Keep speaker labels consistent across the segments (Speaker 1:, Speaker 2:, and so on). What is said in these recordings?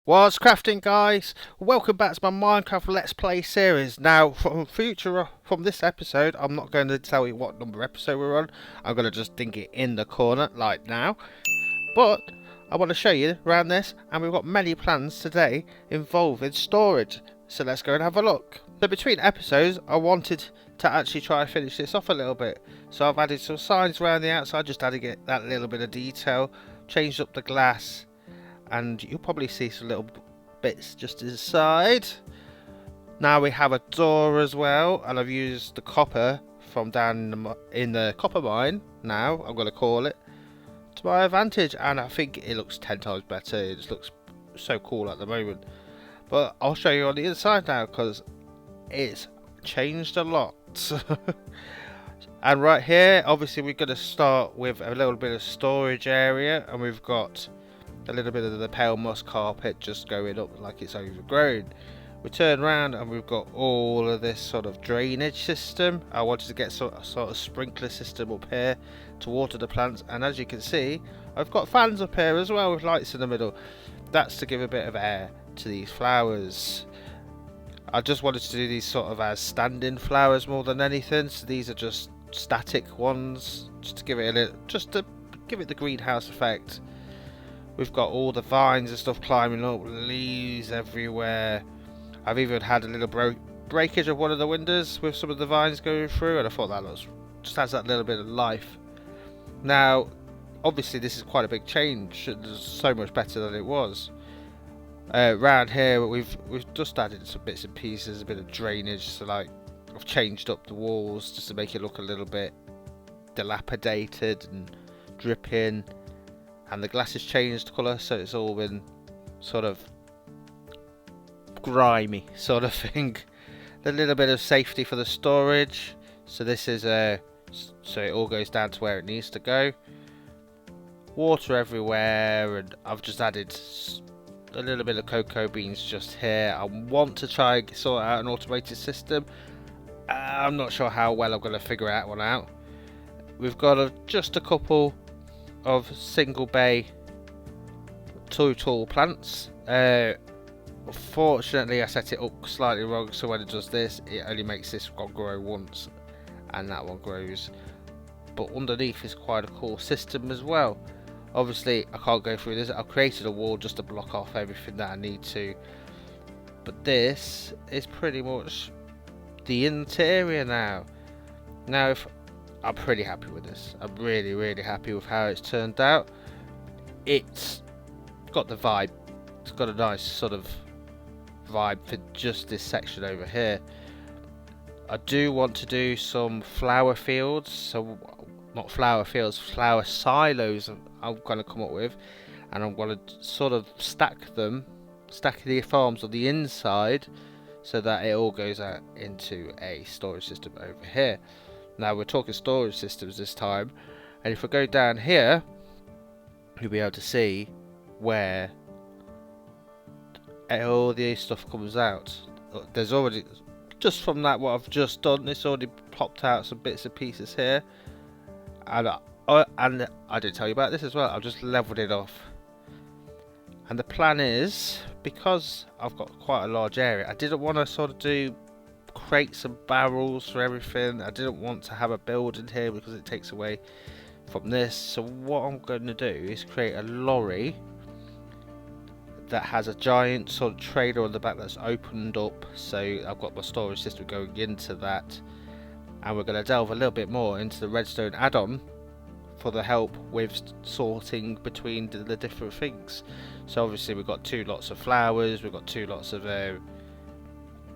Speaker 1: What's crafting, guys? Welcome back to my Minecraft Let's Play series. Now, from this episode, I'm not going to tell you what number episode we're on. I'm going to just dink it in the corner like now. But I want to show you around this, and we've got many plans today involving storage. So let's go and have a look. So between episodes, I wanted to actually try and finish this off a little bit. So I've added some signs around the outside, just adding it that little bit of detail, changed up the glass. And you'll probably see some little bits just inside. Now we have a door as well, and I've used the copper from down in the copper mine. Now I'm going to call it to my advantage, and I think it looks 10 times better. It just looks so cool at the moment. But I'll show you on the inside now because it's changed a lot. And right here, obviously, we're going to start with a little bit of storage area, and we've got a little bit of the pale moss carpet just going up like it's overgrown. We turn around and we've got all of this sort of drainage system. I wanted to get sort of sprinkler system up here to water the plants, and as you can see, I've got fans up here as well with lights in the middle. That's to give a bit of air to these flowers. I just wanted to do these sort of as standing flowers more than anything, so these are just static ones, just to give it the greenhouse effect. We've got all the vines and stuff climbing up, leaves everywhere. I've even had a little breakage of one of the windows with some of the vines going through, and I thought that just adds that little bit of life. Now, obviously this is quite a big change. It's so much better than it was. Around here we've just added some bits and pieces, a bit of drainage, so like I've changed up the walls just to make it look a little bit dilapidated and dripping. And the glass has changed colour, so it's all been sort of grimy sort of thing. A little bit of safety for the storage. So this is so it all goes down to where it needs to go. Water everywhere, and I've just added a little bit of cocoa beans just here. I want to try and sort out an automated system. I'm not sure how well I'm going to figure that one out. We've got just a couple of single bay tall plants. Fortunately I set it up slightly wrong, so when it does this, it only makes this one grow once and that one grows, but underneath is quite a cool system as well. Obviously I can't go through this. I've created a wall just to block off everything that I need to, but this is pretty much the interior now. I'm pretty happy with this. I'm really happy with how it's turned out. It's got the vibe. It's got a nice sort of vibe for just this section over here. I do want to do some flower fields. So not flower fields, flower silos I'm going to come up with. And I'm going to sort of stack the farms on the inside so that it all goes out into a storage system over here. Now we're talking storage systems this time, and if we go down here, you'll be able to see where all the stuff comes out. There's already, just from that what I've just done, it's already popped out some bits and pieces here, and I didn't tell you about this as well. I've just leveled it off, and the plan is, because I've got quite a large area, I didn't want to sort of do crates and barrels for everything. I didn't want to have a building here because it takes away from this. So what I'm going to do is create a lorry that has a giant sort of trailer on the back that's opened up, so I've got my storage system going into that, and we're going to delve a little bit more into the Redstone Addon for the help with sorting between the different things. So obviously we've got 2 lots of flowers, we've got 2 lots of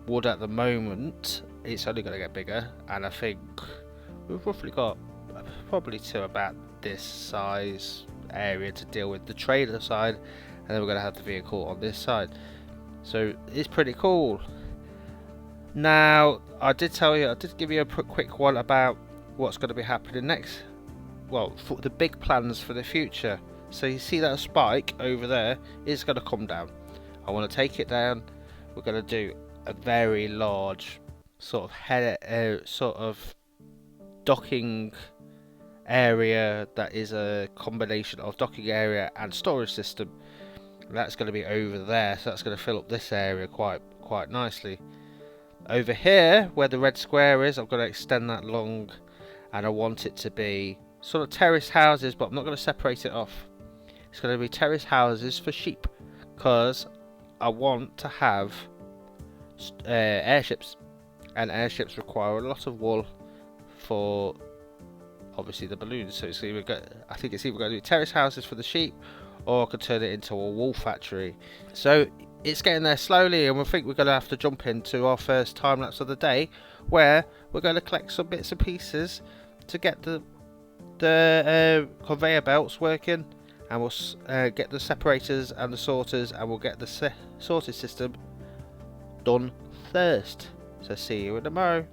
Speaker 1: wood at the moment. It's only going to get bigger, and I think we've roughly got probably to about this size area to deal with the trailer side, and then we're going to have the vehicle on this side. So it's pretty cool. Now I did give you a quick one about what's going to be happening next. Well, for the big plans for the future. So you see that spike over there is going to come down. I want to take it down. We're going to do a very large sort of docking area that is a combination of docking area and storage system. That's going to be over there, so that's going to fill up this area quite nicely. Over here, where the red square is, I'm going to extend that long, and I want it to be sort of terrace houses, but I'm not going to separate it off. It's going to be terrace houses for sheep, because I want to have airships, and airships require a lot of wool for obviously the balloons. So it's either I think it's either going to be terrace houses for the sheep, or I could turn it into a wool factory. So it's getting there slowly, and we think we're going to have to jump into our first time lapse of the day, where we're going to collect some bits and pieces to get the conveyor belts working, and we'll get the separators and the sorters, and we'll get the sorted system done first. So see you tomorrow.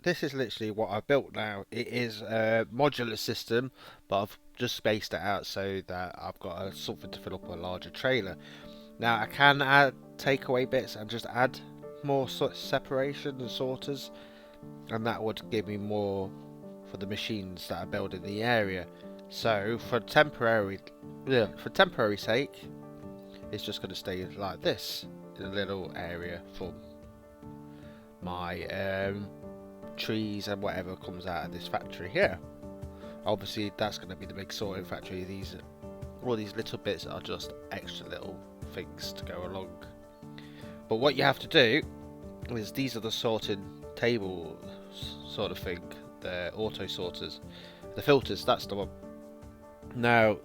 Speaker 1: This is literally what I've built now. It is a modular system, but I've just spaced it out so that I've got something to fill up a larger trailer. Now I can take away bits and just add more separation and sorters, and that would give me more for the machines that I build in the area. So for temporary sake, it's just going to stay like this in a little area for my trees and whatever comes out of this factory here. Obviously that's going to be the big sorting factory. All these little bits are just extra little things to go along. But what you have to do is, these are the sorting table sort of thing, the auto sorters, the filters, that's the one. Now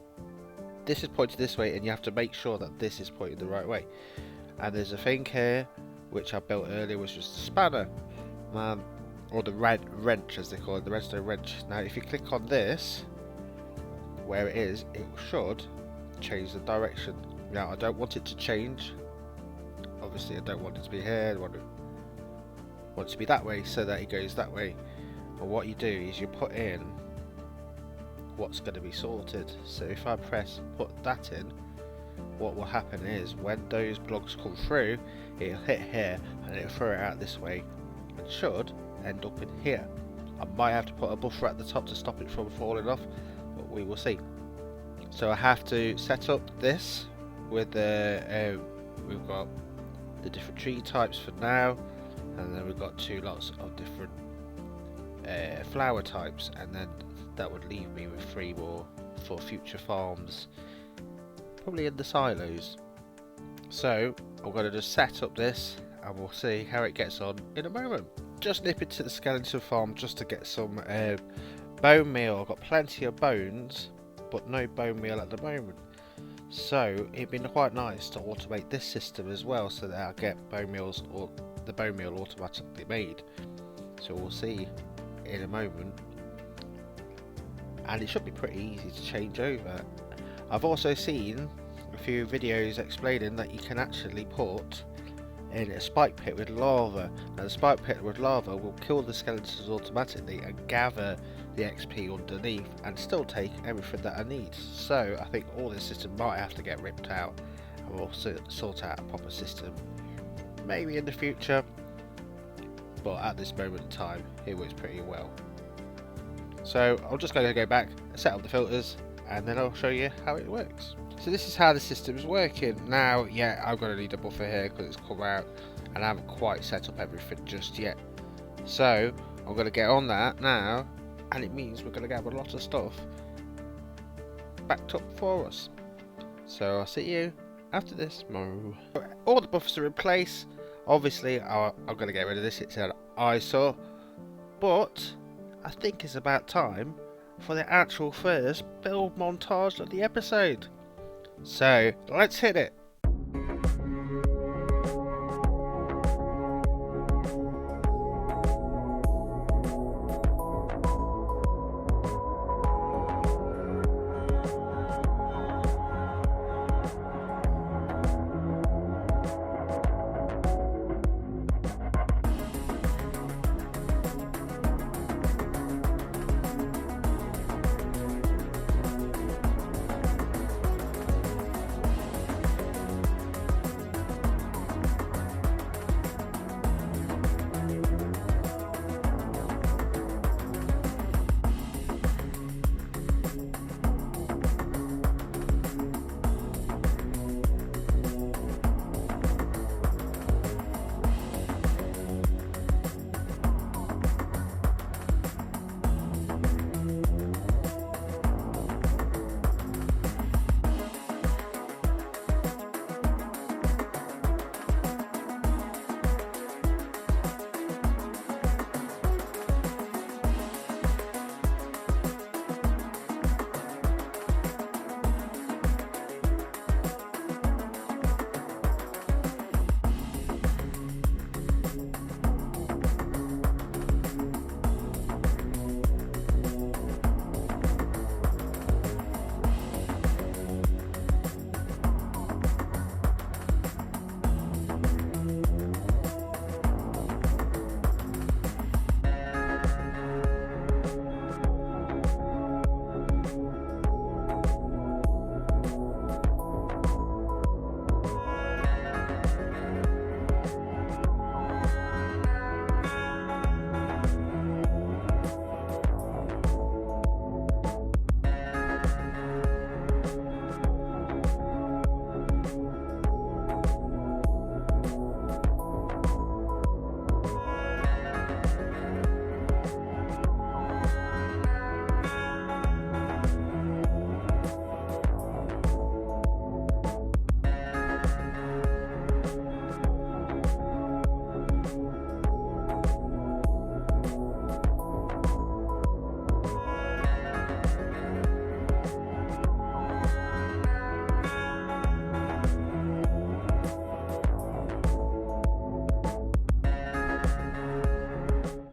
Speaker 1: this is pointed this way, and you have to make sure that this is pointed the right way. And there's a thing here which I built earlier, which was the spanner, or the wrench as they call it, the redstone wrench. Now if you click on this, where it is, it should change the direction. Now I don't want it to change, obviously I don't want it to be here, I want it to be that way, so that it goes that way. But what you do is you put in what's going to be sorted. So if I press put that in, what will happen is when those blocks come through, it'll hit here and it'll throw it out this way, and should end up in here. I might have to put a buffer at the top to stop it from falling off, but we will see. So I have to set up this with the we've got the different tree types for now, and then we've got two lots of different flower types, and then that would leave me with 3 more for future farms, probably in the silos. So I'm going to just set up this and we'll see how it gets on in a moment. Just nip into the skeleton farm just to get some bone meal. I've got plenty of bones, but no bone meal at the moment. So it'd been quite nice to automate this system as well, so that I get bone meals or the bone meal automatically made. So we'll see in a moment, and it should be pretty easy to change over. I've also seen a few videos explaining that you can actually put in a spike pit with lava, and the spike pit with lava will kill the skeletons automatically and gather the XP underneath and still take everything that I need. So I think all this system might have to get ripped out, and we'll sort out a proper system maybe in the future, but at this moment in time it works pretty well. So I'm just going to go back and set up the filters, and then I'll show you how it works. So this is how the system is working. Now, yeah, I'm going to need a buffer here because it's come out and I haven't quite set up everything just yet. So I'm going to get on that now, and it means we're going to have a lot of stuff backed up for us. So I'll see you after this. All the buffers are in place. Obviously, I'm going to get rid of this. It's an eyesore, but I think it's about time for the actual first build montage of the episode. So let's hit it.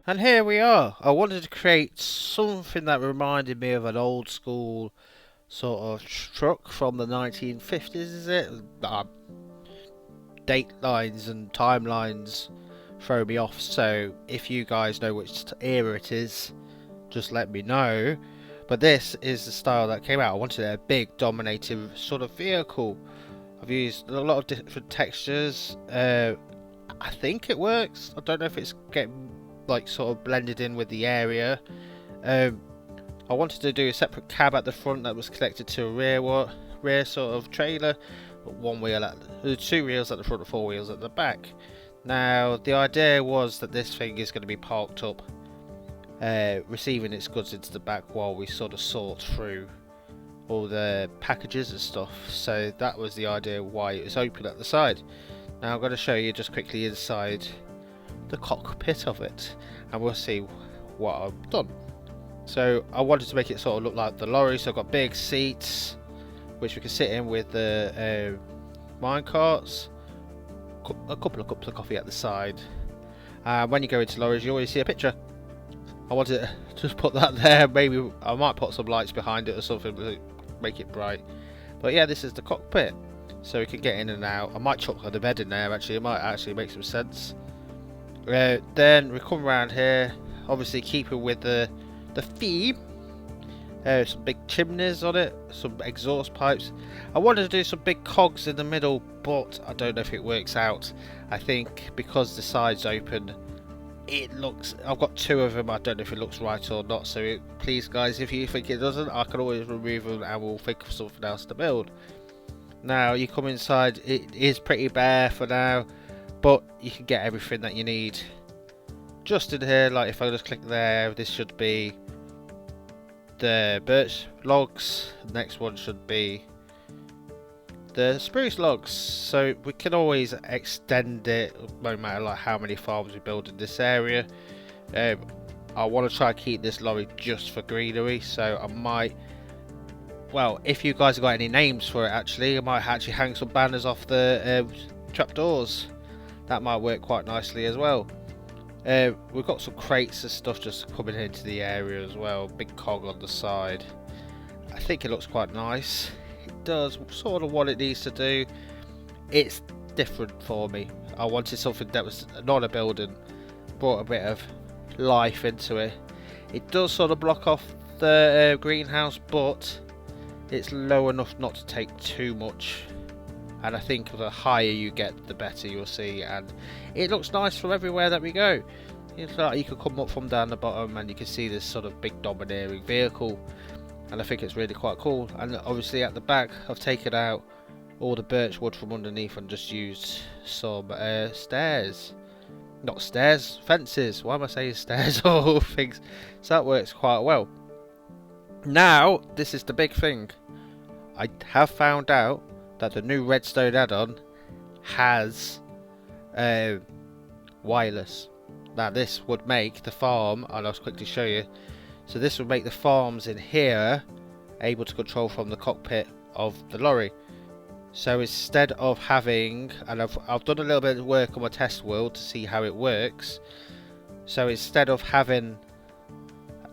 Speaker 1: And here we are. I wanted to create something that reminded me of an old school sort of truck from the 1950s, is it? Date lines and timelines throw me off, so if you guys know which era it is, just let me know. But this is the style that came out. I wanted a big dominative sort of vehicle. I've used a lot of different textures. I think it works. I don't know if it's getting like sort of blended in with the area. I wanted to do a separate cab at the front that was connected to a rear sort of trailer, one wheel at 2 wheels at the front and 4 wheels at the back. Now the idea was that this thing is going to be parked up, receiving its goods into the back while we sort of sort through all the packages and stuff. So that was the idea why it was open at the side. Now I'm going to show you just quickly inside the cockpit of it, and we'll see what I've done. So I wanted to make it sort of look like the lorry, so I've got big seats, which we can sit in with the mine carts, a couple of cups of coffee at the side. When you go into lorries, you always see a picture. I wanted to just put that there. Maybe I might put some lights behind it or something to make it bright. But yeah, this is the cockpit, so we can get in and out. I might chuck the bed in there actually, it might actually make some sense. Then we come around here, obviously keeping with the theme. Some big chimneys on it, some exhaust pipes. I wanted to do some big cogs in the middle, but I don't know if it works out. I think because the side's open, it looks, I've got two of them, I don't know if it looks right or not, so please guys, if you think it doesn't, I can always remove them and we'll think of something else to build. Now you come inside, it is pretty bare for now, but you can get everything that you need just in here. Like if I just click there, this should be the birch logs, the next one should be the spruce logs, so we can always extend it no matter like how many farms we build in this area. I want to try and keep this lorry just for greenery, so I might, well, if you guys have got any names for it actually, I might actually hang some banners off the trapdoors. That might work quite nicely as well. We've got some crates and stuff just coming into the area as well. Big cog on the side. I think it looks quite nice. It does sort of what it needs to do. It's different for me. I wanted something that was not a building, brought a bit of life into it. It does sort of block off the greenhouse, but it's low enough not to take too much. And I think the higher you get, the better you'll see, and it looks nice from everywhere that we go. It's like you can come up from down the bottom and you can see this sort of big domineering vehicle, and I think it's really quite cool. And obviously at the back I've taken out all the birch wood from underneath and just used some stairs, not stairs, fences, why am I saying stairs all things, so that works quite well. Now this is the big thing. I have found out that the new Redstone add-on has wireless. Now this would make the farm, and I'll quickly show you, so this would make the farms in here able to control from the cockpit of the lorry. So instead of having, and I've done a little bit of work on my test world to see how it works, so instead of having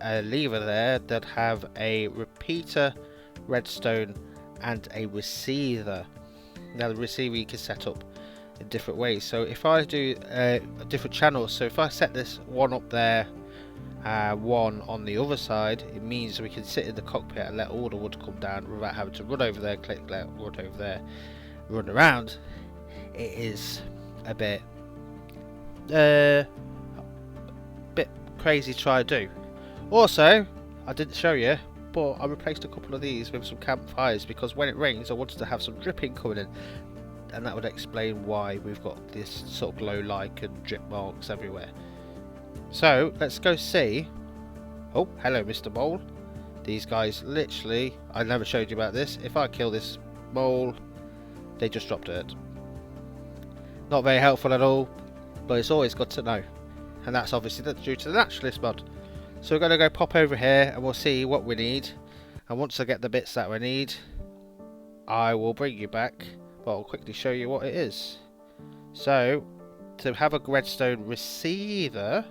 Speaker 1: a lever there, they'd have a repeater, redstone and a receiver. Now the receiver you can set up in different ways, so if I do different channels, so if I set this one up there, one on the other side, it means we can sit in the cockpit and let all the wood come down without having to run over there, click, let wood over there, run around. It is a bit crazy to try to do. Also, I didn't show you, but I replaced a couple of these with some campfires because when it rains I wanted to have some dripping coming in, and that would explain why we've got this sort of glow like and drip marks everywhere. So let's go see. Oh, hello Mr. Mole. These guys literally, I never showed you about this, if I kill this mole they just drop dirt. Not very helpful at all, but it's always good to know, and that's obviously due to the naturalist mod. So we're going to go pop over here and we'll see what we need, and once I get the bits that we need I will bring you back, but I'll quickly show you what it is. So to have a redstone receiver,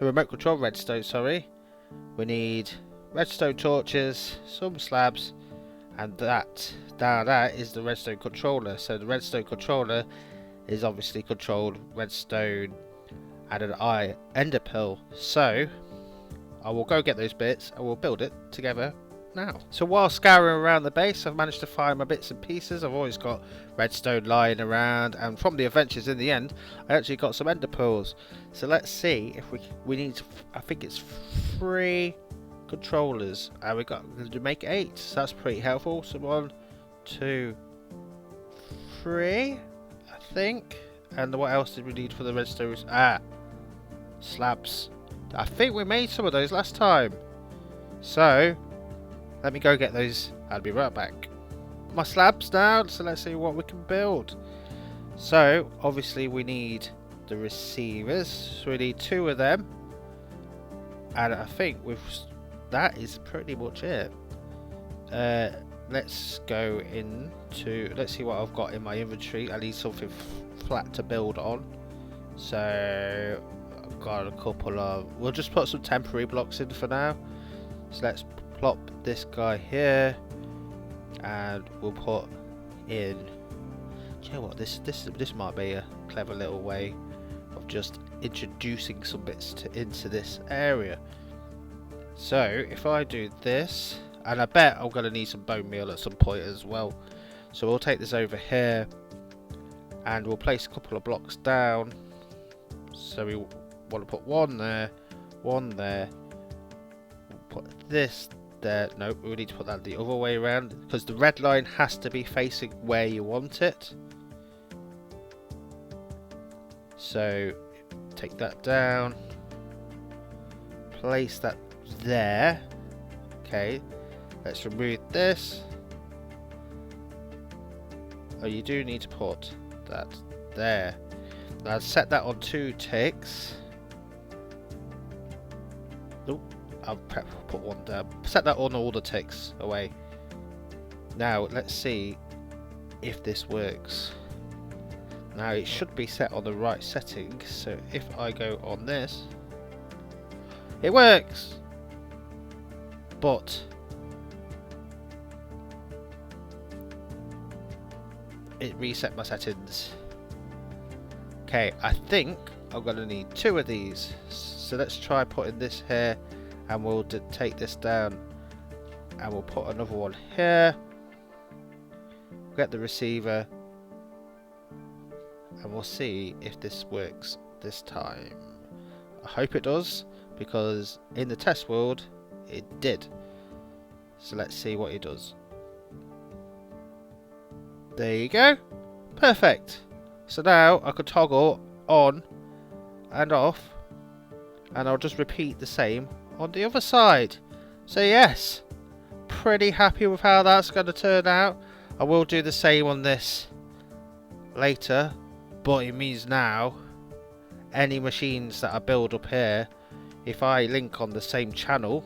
Speaker 1: a remote control redstone, sorry, we need redstone torches, some slabs, and that is the redstone controller. So the redstone controller is obviously controlled redstone and an ender pearl. So I will go get those bits and we'll build it together now. So while scouring around the base, I've managed to find my bits and pieces. I've always got redstone lying around, and from the adventures in the end I actually got some ender pearls. So let's see if we need, I think it's 3 controllers and we got to make 8, so that's pretty helpful. So 1, 2, 3 I think. And what else did we need for the redstone? Slabs. I think we made some of those last time, so let me go get those. I'll be right back. My slabs now, so let's see what we can build. So obviously we need the receivers, so we need 2 of them, and I think that is pretty much it. let's go into, let's see what I've got in my inventory. I need something flat to build on. So I've got a couple of, we'll just put some temporary blocks in for now. So let's plop this guy here, and we'll put in, do you know what, this might be a clever little way of just introducing some bits into this area. So if I do this, and I bet I'm going to need some bone meal at some point as well, so we'll take this over here and we'll place a couple of blocks down. So we want to put one there, we'll put this there. No, we need to put that the other way around, because the red line has to be facing where you want it. So take that down, place that there. Okay, let's remove this. Oh, you do need to put that there. Now set that on 2 ticks. Oh, I'll put one down. Set that on all the ticks away. Now let's see if this works. Now it should be set on the right setting, so if I go on this, it works. But it reset my settings. Okay, I think I'm going to need 2 of these. So let's try putting this here, and we'll take this down, and we'll put another one here. Get the receiver, and we'll see if this works this time. I hope it does, because in the test world it did. So let's see what it does. There you go. Perfect. So now I can toggle on and off, and I'll just repeat the same on the other side. So yes, pretty happy with how that's going to turn out. I will do the same on this later, but it means now any machines that I build up here, if I link on the same channel,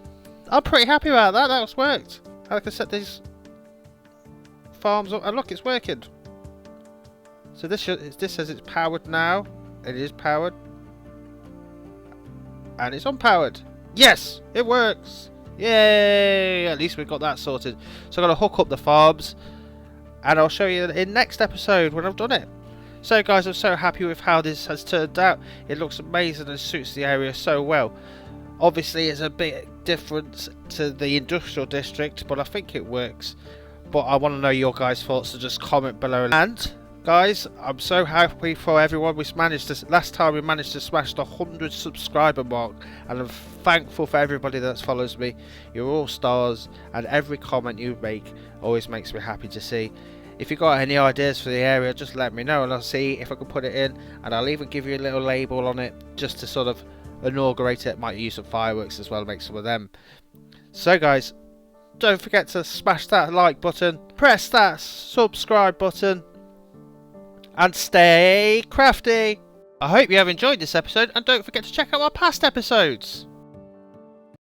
Speaker 1: I'm pretty happy about that. That's worked. I can set these farms up, and look, it's working. So this says it's powered now. It is powered, and it's unpowered. Yes, it works. Yay! At least we've got that sorted. So I'm going to hook up the farms, and I'll show you in next episode when I've done it. So guys, I'm so happy with how this has turned out. It looks amazing and suits the area so well. Obviously it's a bit different to the industrial district, but I think it works. But I want to know your guys' thoughts, so just comment below. And guys, I'm so happy for everyone. Last time we managed to smash the 100 subscriber mark, and I'm thankful for everybody that follows me. You're all stars, and every comment you make always makes me happy to see. If you got any ideas for the area, just let me know, and I'll see if I can put it in, and I'll even give you a little label on it just to sort of inaugurate it. Might use some fireworks as well, make some of them. So guys, don't forget to smash that like button, press that subscribe button, and stay crafty. I hope you have enjoyed this episode, and don't forget to check out my past episodes.